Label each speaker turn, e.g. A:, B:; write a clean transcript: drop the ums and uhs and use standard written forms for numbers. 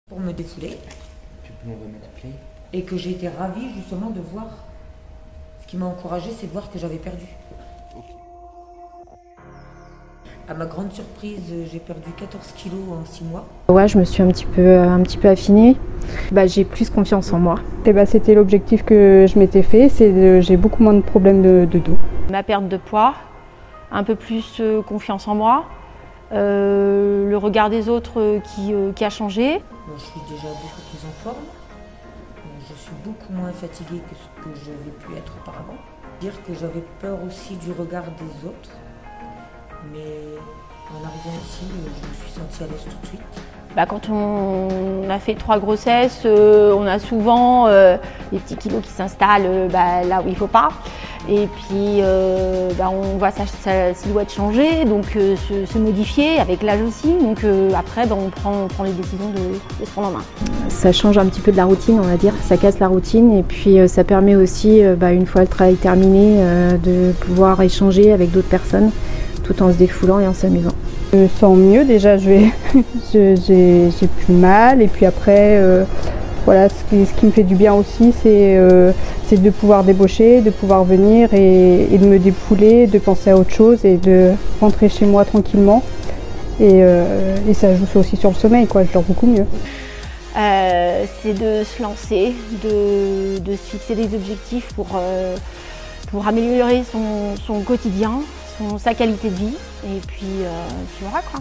A: Pour me défouler.
B: Tu peux me remettre play?
A: Et que j'ai été ravie justement de voir. Ce qui m'a encouragée, c'est de voir que j'avais perdu. À ma grande surprise, j'ai perdu 14 kilos en 6 mois.
C: Ouais, je me suis un petit peu affinée. J'ai plus confiance en moi.
D: C'était l'objectif que je m'étais fait, j'ai beaucoup moins de problèmes de dos.
E: Ma perte de poids, un peu plus confiance en moi, le regard des autres qui a changé.
A: Je suis déjà beaucoup plus en forme. Je suis beaucoup moins fatiguée que ce que j'avais pu être auparavant. Dire que j'avais peur aussi du regard des autres. Mais en arrivant ici, je me suis sentie à l'aise tout de suite.
E: Quand on a fait 3 grossesses, on a souvent des petits kilos qui s'installent là où il ne faut pas. Et puis on voit sa silhouette changer, donc se modifier avec l'âge aussi. Donc après on prend les décisions de se prendre en main.
C: Ça change un petit peu de la routine, on va dire. Ça casse la routine et puis ça permet aussi, une fois le travail terminé, de pouvoir échanger avec d'autres personnes tout en se défoulant et en s'amusant.
D: Je me sens mieux, déjà j'ai plus mal et puis après voilà, ce qui me fait du bien aussi c'est de pouvoir débaucher, de pouvoir venir et de me défouler, de penser à autre chose et de rentrer chez moi tranquillement et ça joue aussi sur le sommeil, quoi, je dors beaucoup mieux.
E: C'est de se lancer, de se fixer des objectifs pour améliorer son quotidien, sa qualité de vie et puis voilà quoi.